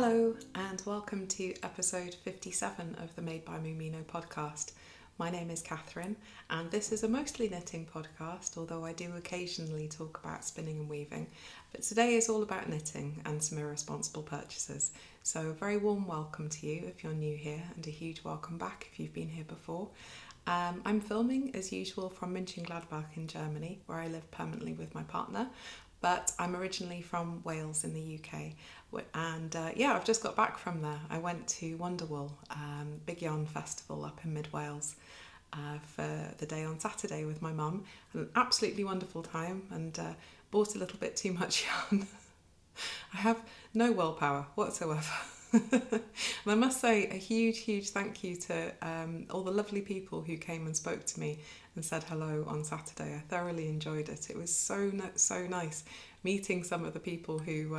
Hello and welcome to episode 57 of the Made by Mumino podcast. My name is Catherine and this is a mostly knitting podcast, although I do occasionally talk about spinning and weaving. But today is all about knitting and some irresponsible purchases. So a very warm welcome to you if you're new here and a huge welcome back if you've been here before. I'm filming as usual from Mönchengladbach in Germany, where I live permanently with my partner. But I'm originally from Wales in the UK, and I've just got back from there. I went to Wonderwool, big yarn festival up in mid Wales for the day on Saturday with my mum. Had an absolutely wonderful time and bought a little bit too much yarn. I have no willpower whatsoever. And I must say a huge thank you to all the lovely people who came and spoke to me and said hello on Saturday. I thoroughly enjoyed it. It was so nice meeting some of the people who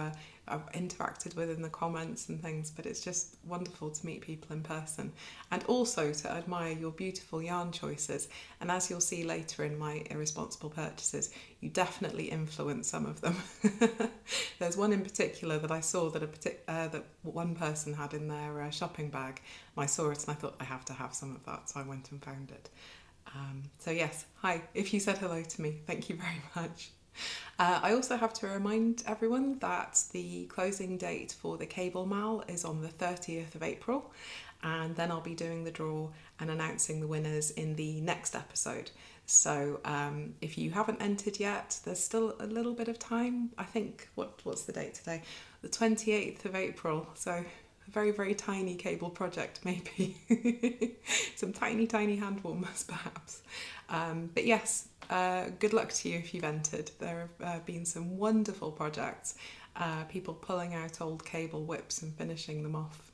I've interacted with in the comments and things, but it's just wonderful to meet people in person and also to admire your beautiful yarn choices. And as you'll see later in my irresponsible purchases, you definitely influence some of them. There's one in particular that I saw that one person had in their shopping bag. And I saw it and I thought I have to have some of that, so I went and found it. So yes, hi, if you said hello to me, thank you very much. I also have to remind everyone that the closing date for the cable mal is on the 30th of April, and then I'll be doing the draw and announcing the winners in the next episode. So if you haven't entered yet, there's still a little bit of time. I think, what's the date today? The 28th of April, so a very tiny cable project maybe. Some tiny hand warmers perhaps. But yes, good luck to you if you've entered. There have been some wonderful projects, people pulling out old cable whips and finishing them off.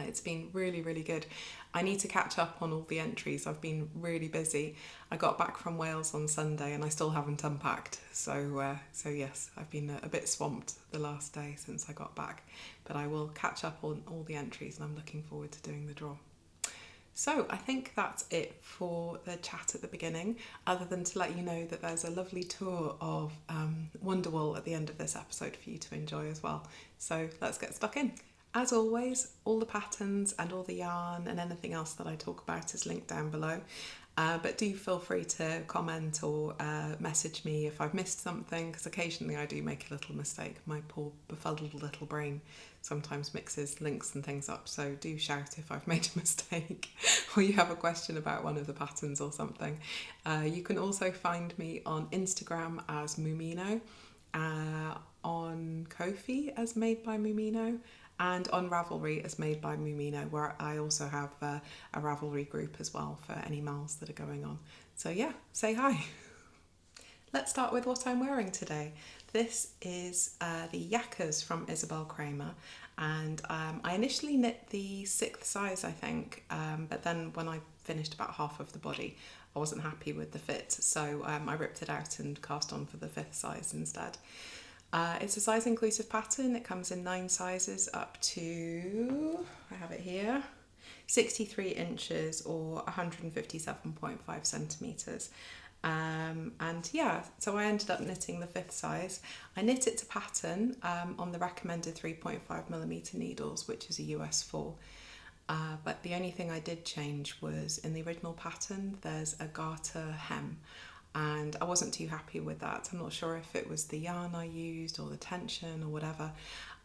It's been really good. I need to catch up on all the entries. I've been really busy. I got back from Wales on Sunday and I still haven't unpacked. So yes, I've been a bit swamped the last day since I got back. But I will catch up on all the entries and I'm looking forward to doing the draw. So I think that's it for the chat at the beginning, other than to let you know that there's a lovely tour of Wonderwool at the end of this episode for you to enjoy as well. So let's get stuck in. As always, all the patterns and all the yarn and anything else that I talk about is linked down below. But do feel free to comment or message me if I've missed something, because occasionally I do make a little mistake. My poor befuddled little brain sometimes mixes links and things up, so do shout if I've made a mistake or you have a question about one of the patterns or something. You can also find me on Instagram as Mumino, on Ko-fi as Made by Mumino, and on Ravelry as Made by Mumino, where I also have a Ravelry group as well for any mals that are going on. So yeah, say hi. Let's start with what I'm wearing today. This is the Yakkers from Isabel Kramer, and I initially knit the 6th size, I think, but then when I finished about half of the body, I wasn't happy with the fit, so I ripped it out and cast on for the 5th size instead. It's a size inclusive pattern. It comes in 9 sizes up to, I have it here, 63 inches or 157.5 centimetres. And yeah, so I ended up knitting the 5th size. I knit it to pattern on the recommended 3.5mm needles, which is a US 4. But the only thing I did change was in the original pattern, there's a garter hem. And I wasn't too happy with that. I'm not sure if it was the yarn I used or the tension or whatever,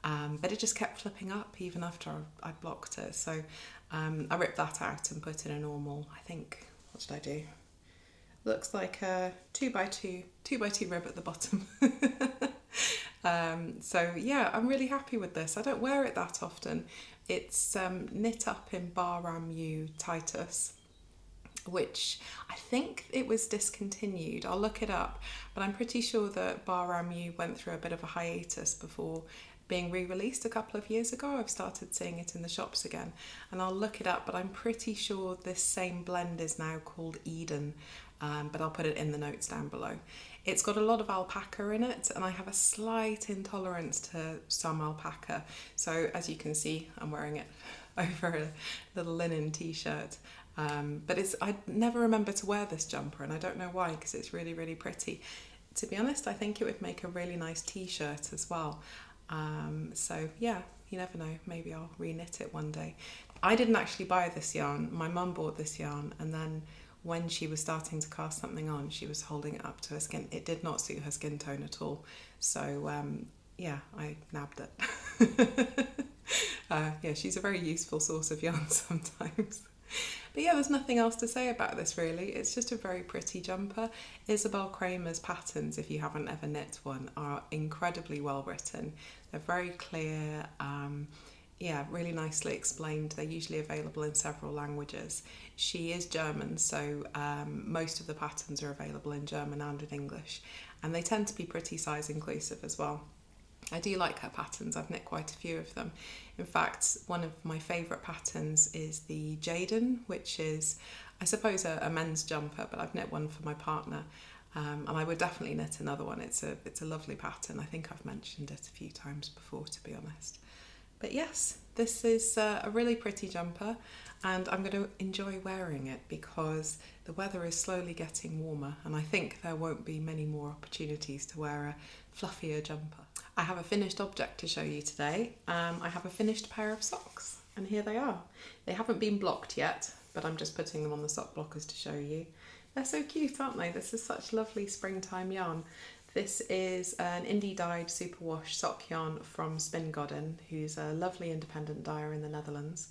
but it just kept flipping up even after I blocked it. So I ripped that out and put in a normal, I think, what did I do? Looks like a 2x2 rib at the bottom. So yeah, I'm really happy with this. I don't wear it that often. It's knit up in Bahram U Titus, which I think it was discontinued. I'll look it up, but I'm pretty sure that Bahram U went through a bit of a hiatus before being re-released a couple of years ago. I've started seeing it in the shops again, and I'll look it up, but I'm pretty sure this same blend is now called Eden, but I'll put it in the notes down below. It's got a lot of alpaca in it, and I have a slight intolerance to some alpaca, so as you can see, I'm wearing it over a little linen t-shirt. But I never remember to wear this jumper, and I don't know why, because it's really pretty. To be honest, I think it would make a really nice t-shirt as well. So yeah, you never know, maybe I'll re-knit it one day. I didn't actually buy this yarn. My mum bought this yarn, and then when she was starting to cast something on, she was holding it up to her skin. It did not suit her skin tone at all. So yeah, I nabbed it. Yeah, she's a very useful source of yarn sometimes. But yeah, there's nothing else to say about this really. It's just a very pretty jumper. Isabel Kramer's patterns, if you haven't ever knit one, are incredibly well written. They're very clear, yeah, really nicely explained. They're usually available in several languages. She is German, so most of the patterns are available in German and in English, and they tend to be pretty size inclusive as well. I do like her patterns. I've knit quite a few of them. In fact, one of my favourite patterns is the Jaden, which is, I suppose, a men's jumper, but I've knit one for my partner, and I would definitely knit another one. It's a lovely pattern. I think I've mentioned it a few times before, to be honest. But yes, this is a really pretty jumper, and I'm going to enjoy wearing it because the weather is slowly getting warmer, and I think there won't be many more opportunities to wear a fluffier jumper. I have a finished object to show you today. I have a finished pair of socks, and here they are. They haven't been blocked yet, but I'm just putting them on the sock blockers to show you. They're so cute, aren't they? This is such lovely springtime yarn. This is an indie dyed superwash sock yarn from Spin Godden, who's a lovely independent dyer in the Netherlands,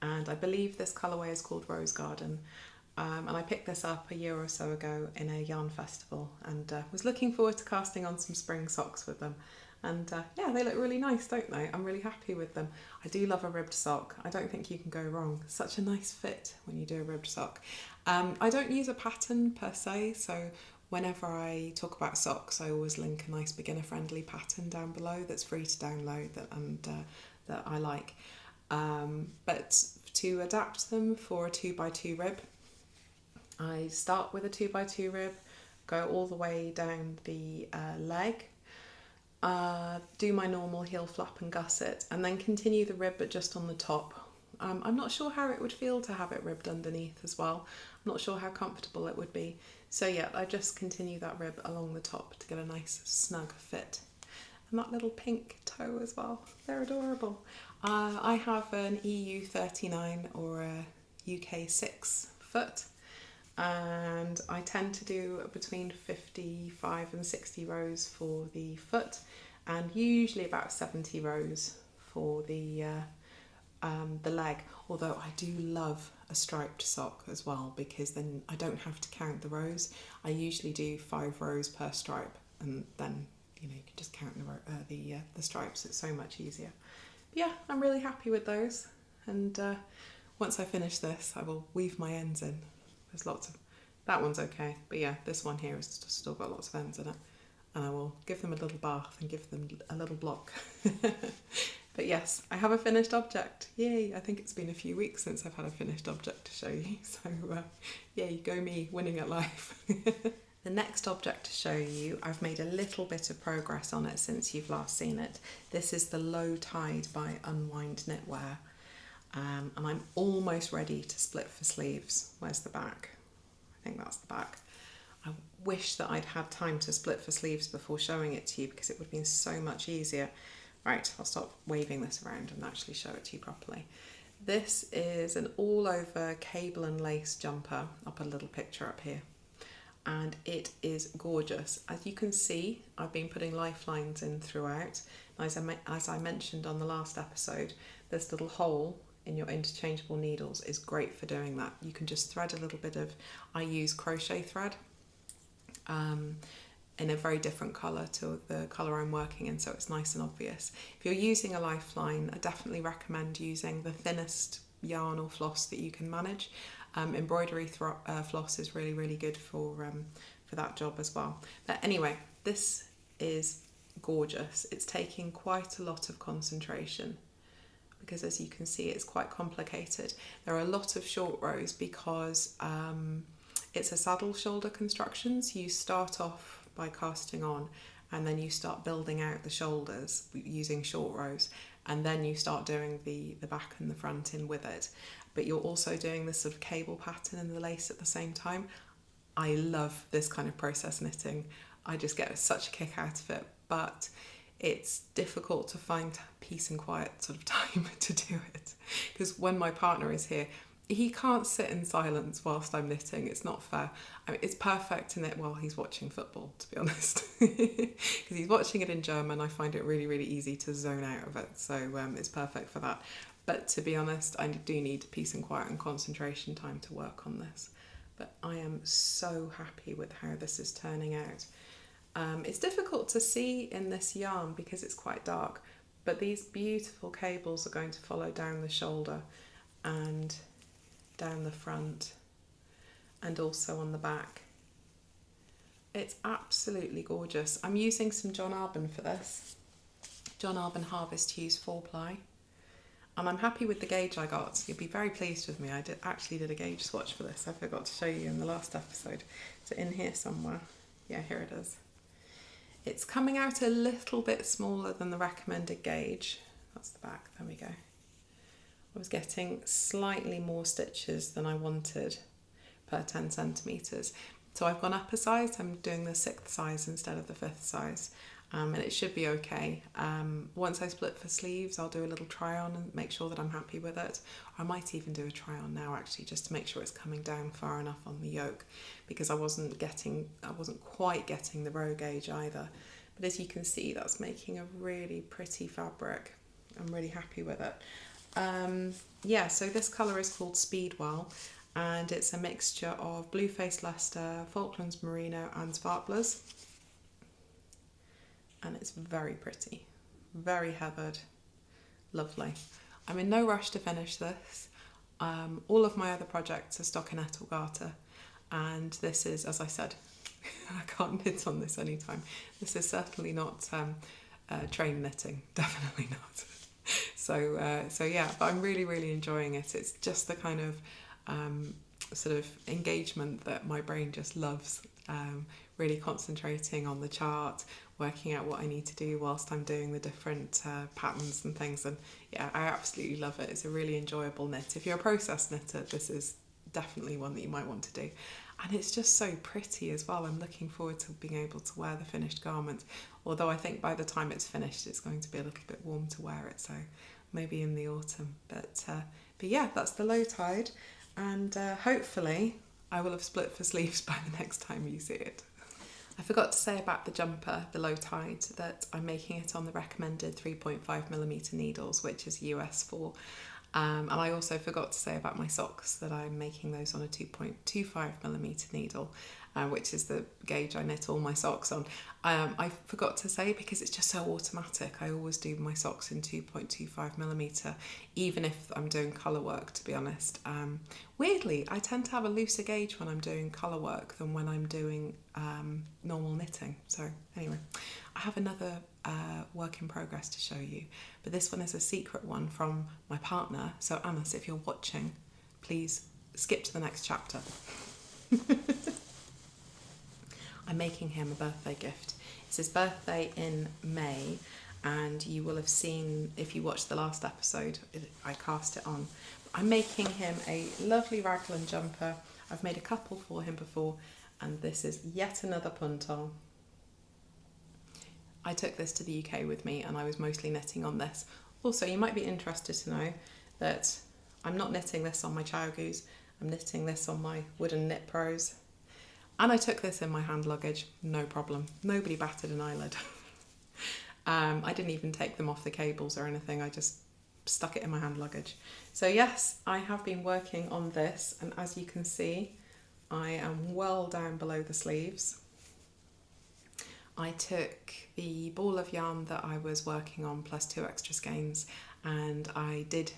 and I believe this colourway is called Rose Garden. And I picked this up a year or so ago in a yarn festival, and was looking forward to casting on some spring socks with them. And yeah, they look really nice, don't they? I'm really happy with them. I do love a ribbed sock. I don't think you can go wrong. Such a nice fit when you do a ribbed sock. I don't use a pattern per se, so whenever I talk about socks, I always link a nice beginner-friendly pattern down below that's free to download that I like. But to adapt them for a 2x2 rib, I start with a 2x2 rib, go all the way down the leg, do my normal heel flap and gusset, and then continue the rib but just on the top. I'm not sure how it would feel to have it ribbed underneath as well. I'm not sure how comfortable it would be. So yeah, I just continue that rib along the top to get a nice snug fit. And that little pink toe as well, they're adorable. I have an EU 39 or a UK 6 foot, and I tend to do between 55 and 60 rows for the foot, and usually about 70 rows for the leg, although I do love a striped sock as well, because then I don't have to count the rows. I usually do 5 rows per stripe, and then you can just count the stripes. It's so much easier. But yeah, I'm really happy with those, and once I finish this I will weave my ends in. There's lots of, that one's okay, but yeah, this one here has still got lots of ends in it, and I will give them a little bath and give them a little block. But yes, I have a finished object. Yay! I think it's been a few weeks since I've had a finished object to show you, so yay, go me, winning at life. The next object to show you, I've made a little bit of progress on it since you've last seen it. This is the Low Tide by Unwind Knitwear, and I'm almost ready to split for sleeves. Where's the back? I think that's the back. I wish that I'd had time to split for sleeves before showing it to you, because it would have been so much easier. Right, I'll stop waving this around and actually show it to you properly. This is an all over cable and lace jumper. I'll put a little picture up here. And it is gorgeous. As you can see, I've been putting lifelines in throughout. As I mentioned on the last episode, this little hole in your interchangeable needles is great for doing that. You can just thread a little bit of, I use crochet thread in a very different colour to the colour I'm working in, so it's nice and obvious. If you're using a lifeline, I definitely recommend using the thinnest yarn or floss that you can manage. Embroidery floss is really, really good for that job as well. But anyway, this is gorgeous. It's taking quite a lot of concentration, because as you can see, it's quite complicated. There are a lot of short rows because it's a saddle shoulder construction, so you start off by casting on, and then you start building out the shoulders using short rows, and then you start doing the back and the front in with it. But you're also doing this sort of cable pattern in the lace at the same time. I love this kind of process knitting. I just get such a kick out of it, but it's difficult to find peace and quiet sort of time to do it, because when my partner is here, he can't sit in silence whilst I'm knitting. It's not fair. I mean, it's perfect to knit while he's watching football, to be honest, because he's watching it in German. I find it really, really easy to zone out of it, so it's perfect for that. But to be honest, I do need peace and quiet and concentration time to work on this. But I am so happy with how this is turning out. It's difficult to see in this yarn because it's quite dark, but these beautiful cables are going to follow down the shoulder and down the front and also on the back. It's absolutely gorgeous. I'm using some John Arbon for this. John Arbon Harvest Hues 4-ply. And I'm happy with the gauge I got. You'll be very pleased with me. I actually did a gauge swatch for this. I forgot to show you in the last episode. So in here somewhere. Yeah, here it is. It's coming out a little bit smaller than the recommended gauge. That's the back, there we go. I was getting slightly more stitches than I wanted per 10 centimetres. So I've gone up a size. I'm doing the 6th size instead of the 5th size. And it should be okay. Once I split for sleeves, I'll do a little try on and make sure that I'm happy with it. I might even do a try on now actually, just to make sure it's coming down far enough on the yoke, because I wasn't quite getting the row gauge either. But as you can see, that's making a really pretty fabric. I'm really happy with it. Yeah, so this colour is called Speedwell, and it's a mixture of Blue Faced Leicester, Falklands Merino and Sparklers. And it's very pretty, very heathered, lovely. I'm in no rush to finish this. All of my other projects are stockinette or garter, and this is, as I said, I can't knit on this anytime. This is certainly not train knitting, definitely not. So yeah, but I'm really, really enjoying it. It's just the kind of sort of engagement that my brain just loves. Really concentrating on the chart, working out what I need to do whilst I'm doing the different patterns and things, and yeah, I absolutely love it. It's a really enjoyable knit. If you're a process knitter, this is definitely one that you might want to do, and it's just so pretty as well. I'm looking forward to being able to wear the finished garment, although I think by the time it's finished it's going to be a little bit warm to wear it, so maybe in the autumn. But yeah, that's the Low Tide, and hopefully I will have split for sleeves by the next time you see it. I forgot to say about the jumper, the Low Tide, that I'm making it on the recommended 3.5mm needles, which is US 4. And I also forgot to say about my socks that I'm making those on a 2.25mm needle, which is the gauge I knit all my socks on. I forgot to say because it's just so automatic. I always do my socks in 2.25mm, even if I'm doing colour work, to be honest. Weirdly, I tend to have a looser gauge when I'm doing colour work than when I'm doing normal knitting. So anyway, I have another work in progress to show you, but this one is a secret one from my partner. So Annas, if you're watching, please skip to the next chapter. I'm making him a birthday gift. It's his birthday in May, and you will have seen, if you watched the last episode, I cast it on. I'm making him a lovely raglan jumper. I've made a couple for him before, and this is yet another puntal. I took this to the UK with me, and I was mostly knitting on this. Also, you might be interested to know that I'm not knitting this on my Chow Goose, I'm knitting this on my wooden Knit Pros. And I took this in my hand luggage, no problem. Nobody batted an eyelid. I didn't even take them off the cables or anything, I just stuck it in my hand luggage. So yes, I have been working on this, and as you can see, I am well down below the sleeves. I took the ball of yarn that I was working on plus 2 extra skeins, and I did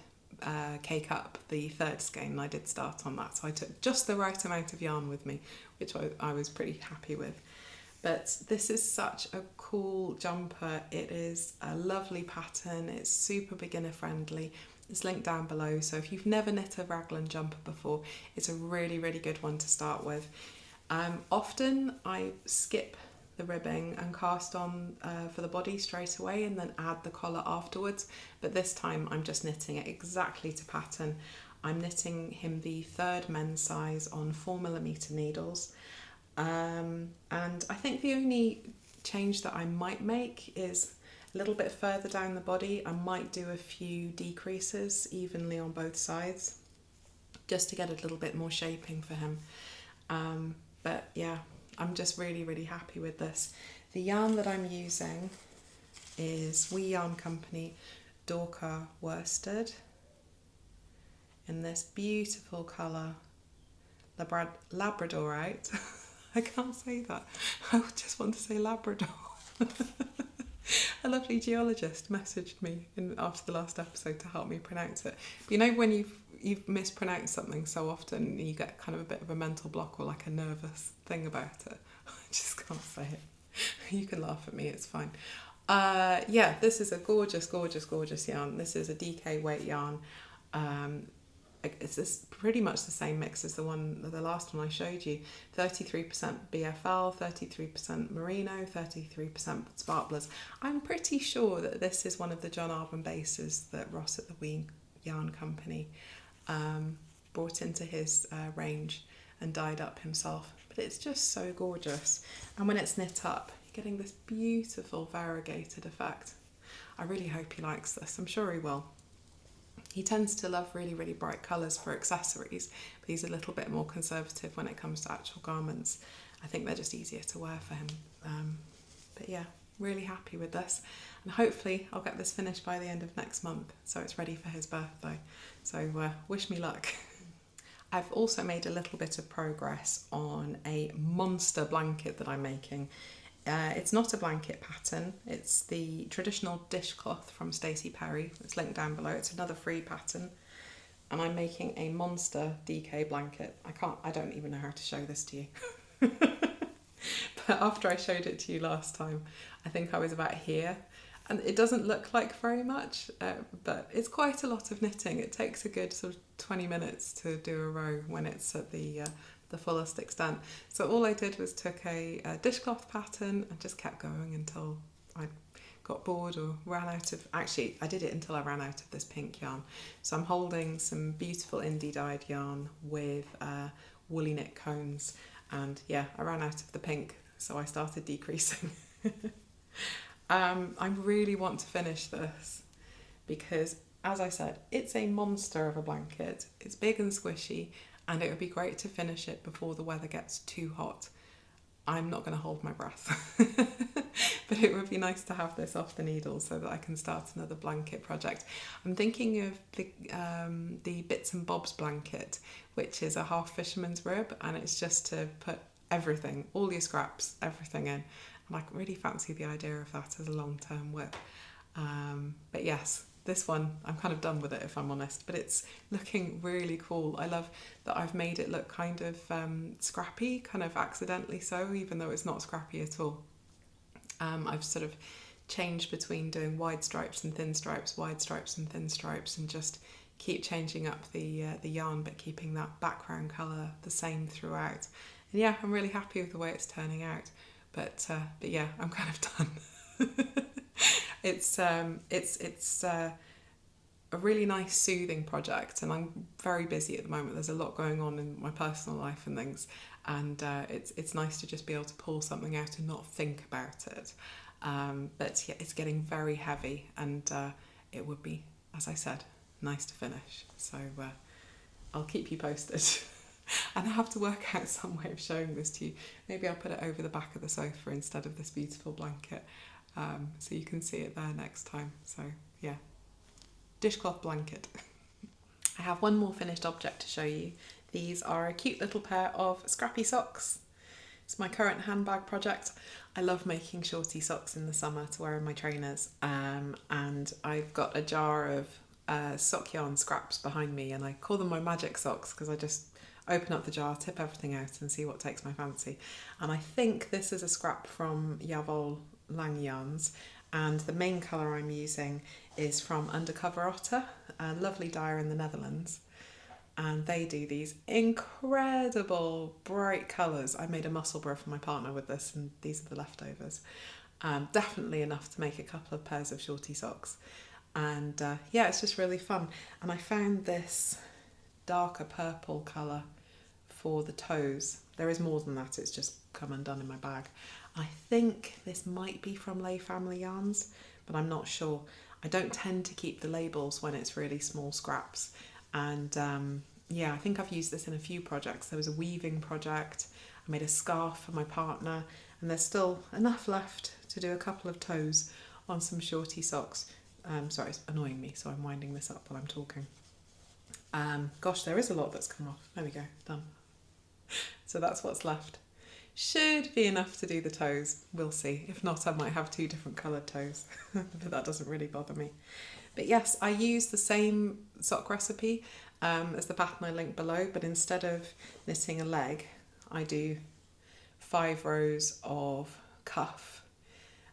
cake up the 3rd skein, and I did start on that, so I took just the right amount of yarn with me, which I was pretty happy with. But this is such a cool jumper. It is a lovely pattern, it's super beginner friendly. It's linked down below, so if you've never knit a raglan jumper before, it's a really, really good one to start with. Often I skip the ribbing and cast on for the body straight away and then add the collar afterwards, but this time I'm just knitting it exactly to pattern. I'm knitting him the 3rd men's size on 4mm needles, and I think the only change that I might make is A little bit further down the body, I might do a few decreases evenly on both sides, just to get a little bit more shaping for him. But yeah, I'm just really, really happy with this. The yarn that I'm using is We Yarn Company Dorka Worsted in this beautiful colour, Labradorite. I can't say that. I just want to say Labrador. A lovely geologist messaged me after the last episode to help me pronounce it. But you know when you've mispronounced something so often, you get kind of a bit of a mental block or like a nervous thing about it. I just can't say it. You can laugh at me, it's fine. Yeah, this is a gorgeous, gorgeous, gorgeous yarn. This is a DK weight yarn. It's pretty much the same mix as the last one I showed you. 33% BFL, 33% Merino, 33% Sparklers. I'm pretty sure that this is one of the John Arbon bases that Ross at the WIP Yarn Company brought into his range and dyed up himself. But it's just so gorgeous. And when it's knit up, you're getting this beautiful variegated effect. I really hope he likes this. I'm sure he will. He tends to love really, really bright colours for accessories, but he's a little bit more conservative when it comes to actual garments. I think they're just easier to wear for him. But yeah, really happy with this. And hopefully I'll get this finished by the end of next month, so it's ready for his birthday. So wish me luck. I've also made a little bit of progress on a monster blanket that I'm making. It's not a blanket pattern, it's the traditional dishcloth from Stacey Perry. It's linked down below. It's another free pattern. And I'm making a monster DK blanket. I don't even know how to show this to you. But after I showed it to you last time, I think I was about here. And it doesn't look like very much, but it's quite a lot of knitting. It takes a good sort of 20 minutes to do a row when it's at the fullest extent. So all I did was took a dishcloth pattern and just kept going until I got bored or ran out of, actually I did it until I ran out of this pink yarn. So I'm holding some beautiful indie dyed yarn with woolly knit cones, and yeah, I ran out of the pink, so I started decreasing. I really want to finish this because, as I said, it's a monster of a blanket. It's big and squishy, and it would be great to finish it before the weather gets too hot. I'm not going to hold my breath, but it would be nice to have this off the needle so that I can start another blanket project. I'm thinking of the Bits and Bobs blanket, which is a half fisherman's rib, and it's just to put everything, all your scraps, everything in. And I really fancy the idea of that as a long-term WIP. But yes, this one, I'm kind of done with it if I'm honest, but it's looking really cool. I love that I've made it look kind of scrappy, kind of accidentally so, even though it's not scrappy at all. I've sort of changed between doing wide stripes and thin stripes, wide stripes and thin stripes, and just keep changing up the yarn, but keeping that background colour the same throughout. And yeah, I'm really happy with the way it's turning out. But yeah, I'm kind of done. It's a really nice soothing project, and I'm very busy at the moment. There's a lot going on in my personal life and things, and it's nice to just be able to pull something out and not think about it. But yeah, it's getting very heavy, and it would be, as I said, nice to finish. So I'll keep you posted. And I have to work out some way of showing this to you. Maybe I'll put it over the back of the sofa instead of this beautiful blanket, so you can see it there next time. So yeah, dishcloth blanket. I have one more finished object to show you. These are a cute little pair of scrappy socks. It's my current handbag project. I love making shorty socks in the summer to wear in my trainers, and I've got a jar of sock yarn scraps behind me, and I call them my magic socks because I just open up the jar, tip everything out and see what takes my fancy. And I think this is a scrap from Yavol Lang Yarns, and the main colour I'm using is from Undercover Otter, a lovely dyer in the Netherlands. And they do these incredible bright colours. I made a Musselburgh for my partner with this, and these are the leftovers. Definitely enough to make a couple of pairs of shorty socks. And yeah, it's just really fun. And I found this darker purple colour for the toes. There is more than that, it's just come undone in my bag. I think this might be from Lay Family Yarns, but I'm not sure. I don't tend to keep the labels when it's really small scraps. And yeah, I think I've used this in a few projects. There was a weaving project. I made a scarf for my partner, and there's still enough left to do a couple of toes on some shorty socks. Sorry, it's annoying me, so I'm winding this up while I'm talking. Gosh, there is a lot that's come off. There we go, done. So that's what's left. Should be enough to do the toes. We'll see. If not, I might have 2 different coloured toes, but that doesn't really bother me. But yes, I use the same sock recipe as the pattern I linked below, but instead of knitting a leg, I do 5 rows of cuff,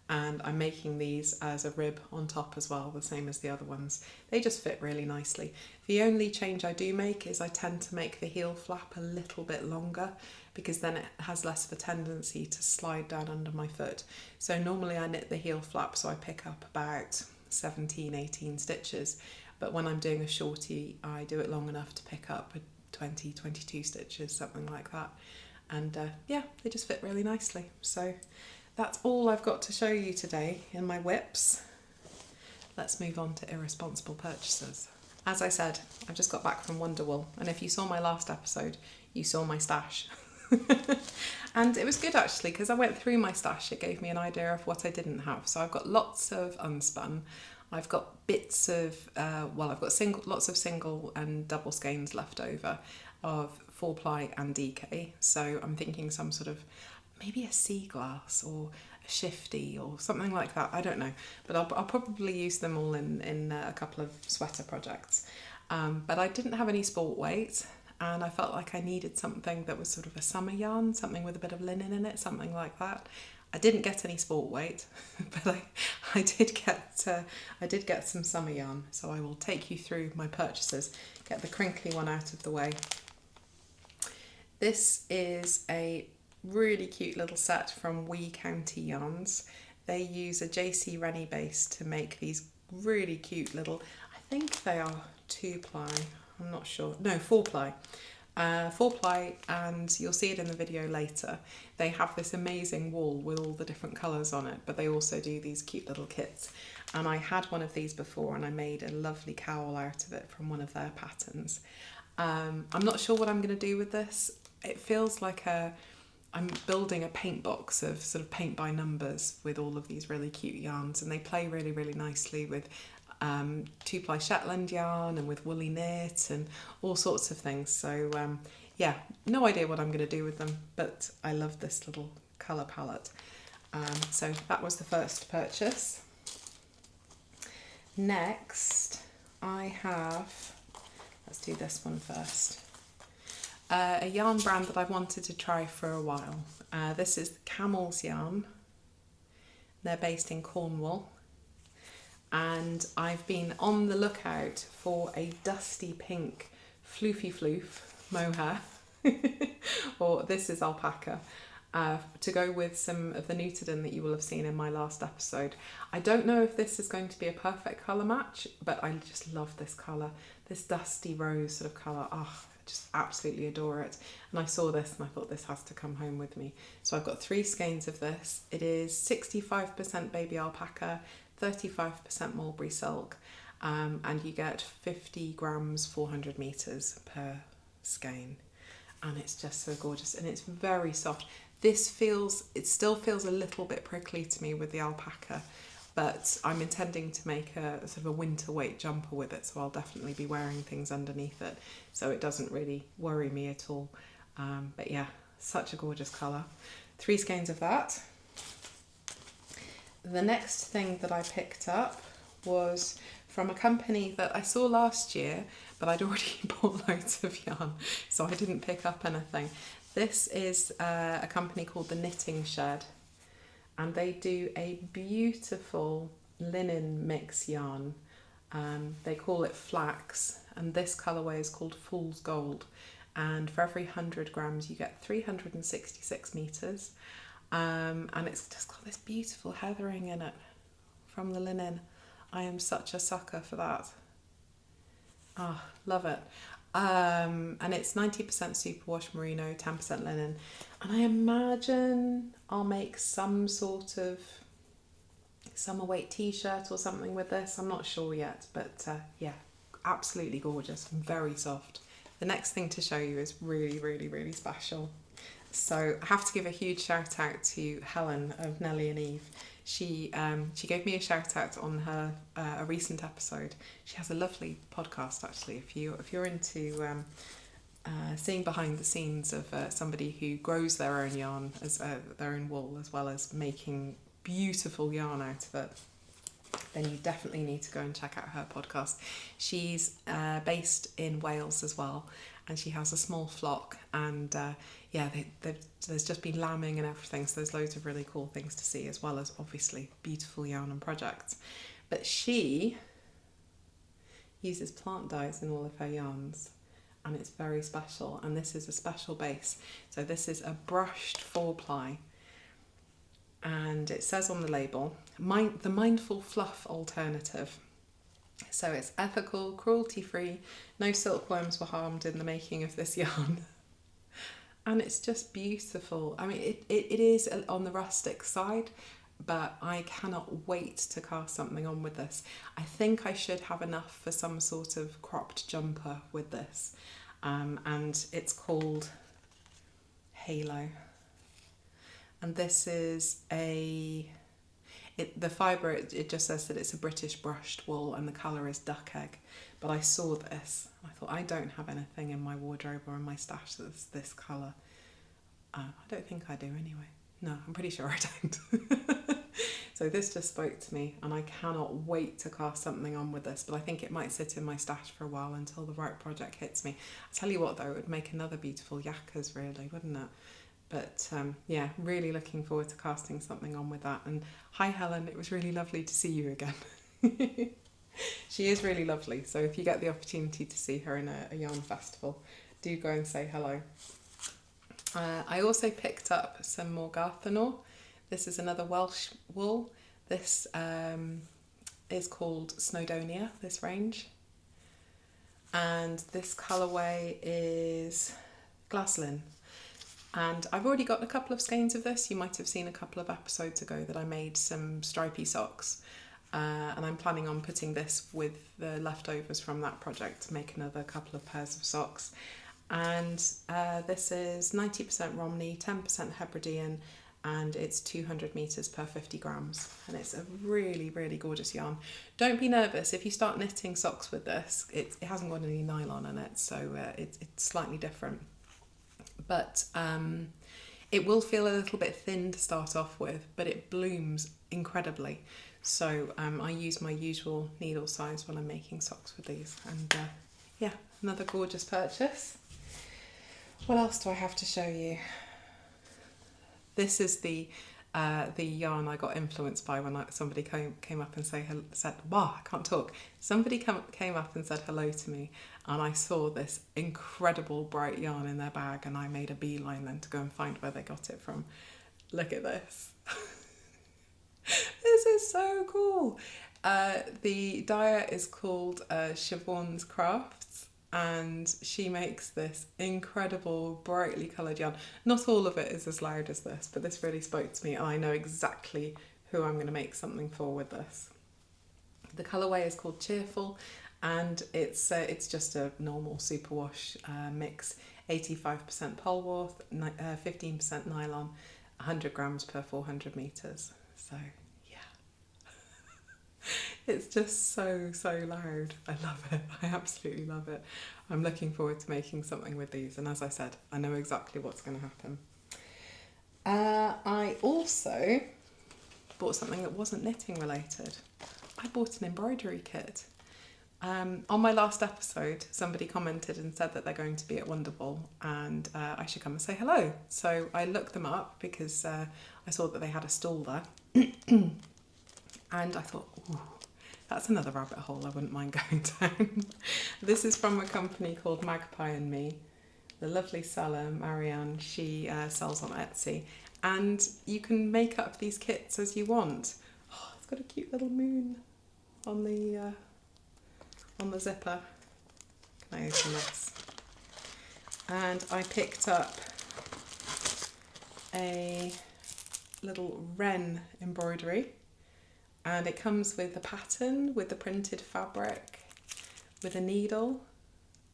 and I'm making these as a rib on top as well, the same as the other ones. They just fit really nicely. The only change I do make is I tend to make the heel flap a little bit longer, because then it has less of a tendency to slide down under my foot. So normally I knit the heel flap, so I pick up about 17, 18 stitches. But when I'm doing a shorty, I do it long enough to pick up 20, 22 stitches, something like that. And yeah, they just fit really nicely. So that's all I've got to show you today in my WIPs. Let's move on to irresponsible purchases. As I said, I've just got back from Wonderwool, and if you saw my last episode, you saw my stash. And it was good actually, because I went through my stash. It gave me an idea of what I didn't have. So I've got lots of unspun. I've got bits of, I've got lots of single and double skeins left over of 4-ply and DK. So I'm thinking some sort of, maybe a sea glass or a shifty or something like that. I don't know, but I'll probably use them all in a couple of sweater projects. But I didn't have any sport weight, and I felt like I needed something that was sort of a summer yarn, something with a bit of linen in it, something like that. I didn't get any sport weight, but I did get some summer yarn. So I will take you through my purchases, get the crinkly one out of the way. This is a really cute little set from Wee County Yarns. They use a JC Rennie base to make these really cute little, I think they are 2-ply, I'm not sure, no, 4-ply. 4-ply, and you'll see it in the video later. They have this amazing wall with all the different colours on it, but they also do these cute little kits. And I had one of these before, and I made a lovely cowl out of it from one of their patterns. I'm not sure what I'm going to do with this. It feels like I'm building a paint box of sort of paint by numbers with all of these really cute yarns, and they play really, really nicely with 2-ply Shetland yarn and with woolly knit and all sorts of things. So yeah, no idea what I'm going to do with them, but I love this little colour palette. So that was the first purchase. Next, I have, let's do this one first. A yarn brand that I've wanted to try for a while. This is Camel's Yarn. They're based in Cornwall. And I've been on the lookout for a dusty pink floofy floof mohair, or this is alpaca, to go with some of the Nutiden that you will have seen in my last episode. I don't know if this is going to be a perfect colour match, but I just love this colour, this dusty rose sort of colour. Oh, I just absolutely adore it. And I saw this and I thought this has to come home with me. So I've got 3 skeins of this. It is 65% baby alpaca, 35% mulberry silk, and you get 50 grams, 400 meters per skein. And it's just so gorgeous, and it's very soft. It still feels a little bit prickly to me with the alpaca, but I'm intending to make a sort of a winter weight jumper with it, so I'll definitely be wearing things underneath it, so it doesn't really worry me at all. But yeah, such a gorgeous colour. 3 skeins of that. The next thing that I picked up was from a company that I saw last year, but I'd already bought loads of yarn, so I didn't pick up anything. This is a company called The Knitting Shed, and they do a beautiful linen mix yarn. They call it flax, and this colourway is called Fool's Gold, and for every 100 grams you get 366 metres. And it's just got this beautiful heathering in it from the linen. I am such a sucker for that. Ah, oh, love it. And it's 90% superwash merino, 10% linen. And I imagine I'll make some sort of summer weight t-shirt or something with this. I'm not sure yet, but yeah, absolutely gorgeous and very soft. The next thing to show you is really, really, really special. So I have to give a huge shout out to Helen of Nellie and Eve. She gave me a shout out on her a recent episode. She has a lovely podcast actually. If you're into seeing behind the scenes of somebody who grows their own yarn as their own wool, as well as making beautiful yarn out of it, then you definitely need to go and check out her podcast. She's based in Wales as well, and she has a small flock, and yeah, there's just been lambing and everything, so there's loads of really cool things to see, as well as obviously beautiful yarn and projects. But she uses plant dyes in all of her yarns, and it's very special, and this is a special base. So this is a brushed 4-ply, and it says on the label, the mindful fluff alternative. So it's ethical, cruelty-free, no silkworms were harmed in the making of this yarn. And it's just beautiful. I mean, it is on the rustic side, but I cannot wait to cast something on with this. I think I should have enough for some sort of cropped jumper with this. And it's called Halo. And this is the fibre, it just says that it's a British brushed wool and the colour is duck egg. But I saw this, I thought, I don't have anything in my wardrobe or in my stash that's this colour. I don't think I do anyway. No, I'm pretty sure I don't. So this just spoke to me, and I cannot wait to cast something on with this, but I think it might sit in my stash for a while until the right project hits me. I tell you what though, it would make another beautiful yakkers really, wouldn't it? But yeah, really looking forward to casting something on with that. And hi Helen, it was really lovely to see you again. She is really lovely, so if you get the opportunity to see her in a yarn festival, do go and say hello. I also picked up some more Garthanor. This is another Welsh wool. This is called Snowdonia, this range. And this colourway is Glaslyn. And I've already got a couple of skeins of this. You might have seen a couple of episodes ago that I made some stripy socks. And I'm planning on putting this with the leftovers from that project to make another couple of pairs of socks. And this is 90% Romney, 10% Hebridean, and it's 200 metres per 50 grams. And it's a really, really gorgeous yarn. Don't be nervous if you start knitting socks with this. It hasn't got any nylon in it, so it's slightly different. But it will feel a little bit thin to start off with, but it blooms incredibly. So I use my usual needle size when I'm making socks with these. And yeah, another gorgeous purchase. What else do I have to show you? This is the yarn I got influenced by when somebody came up and said, wow, I can't talk. Somebody came up and said hello to me, and I saw this incredible bright yarn in their bag, and I made a beeline then to go and find where they got it from. Look at this. This is so cool. The dyer is called Siobhan's Crafts, and she makes this incredible brightly coloured yarn. Not all of it is as loud as this, but this really spoke to me, and I know exactly who I'm going to make something for with this. The colourway is called Cheerful, and it's just a normal superwash mix, 85% Polwarth, 15% nylon, 100 grams per 400 metres. So yeah, it's just so loud. I love it. I absolutely love it. I'm looking forward to making something with these, and as I said, I know exactly what's going to happen. I also bought something that wasn't knitting related. I bought an embroidery kit. On my last episode, somebody commented and said that they're going to be at Wonderwool, and I should come and say hello. So I looked them up because I saw that they had a stall there. And I thought, ooh, that's another rabbit hole I wouldn't mind going down. This is from a company called Magpie and Me. The lovely seller, Marianne, she sells on Etsy. And you can make up these kits as you want. Oh, it's got a cute little moon on the zipper. Can I open this? And I picked up a little wren embroidery, and it comes with a pattern, with the printed fabric, with a needle,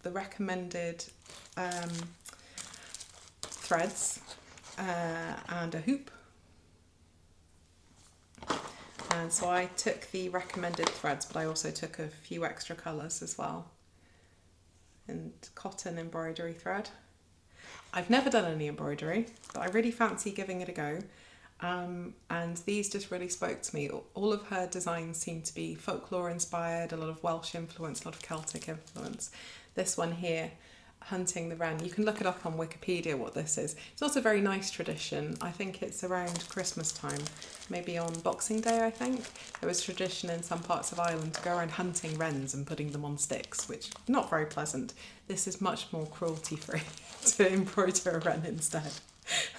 the recommended threads, and a hoop. And so I took the recommended threads, but I also took a few extra colours as well, and cotton embroidery thread. I've never done any embroidery, but I really fancy giving it a go. And these just really spoke to me. All of her designs seem to be folklore inspired, a lot of Welsh influence, a lot of Celtic influence. This one here, Hunting the Wren, you can look it up on Wikipedia what this is. It's also a very nice tradition. I think it's around Christmas time, maybe on Boxing Day, I think. There was tradition in some parts of Ireland to go around hunting wrens and putting them on sticks, which is not very pleasant. This is much more cruelty free to embroider a wren instead.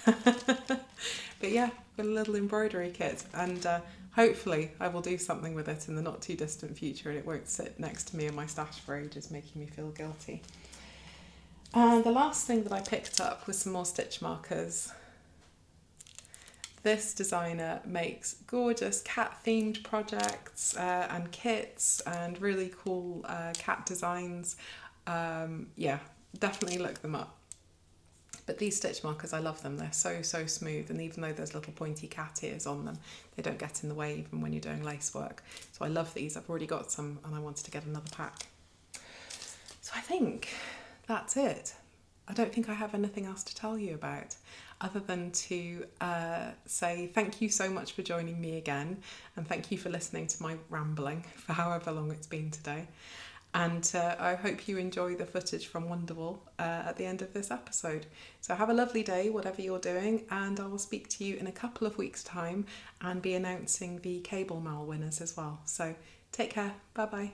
But yeah, got a little embroidery kit, and hopefully I will do something with it in the not too distant future, and it won't sit next to me in my stash for ages, making me feel guilty. And the last thing that I picked up was some more stitch markers. This designer makes gorgeous cat themed projects and kits and really cool cat designs. Yeah, definitely look them up. But these stitch markers, I love them. They're so smooth, and even though there's little pointy cat ears on them, they don't get in the way even when you're doing lace work. So I love these. I've already got some and I wanted to get another pack. So I think that's it. I don't think I have anything else to tell you about other than to say thank you so much for joining me again, and thank you for listening to my rambling for however long it's been today. And I hope you enjoy the footage from Wonderwool at the end of this episode. So have a lovely day, whatever you're doing, and I will speak to you in a couple of weeks' time and be announcing the cable mail winners as well. So take care. Bye-bye.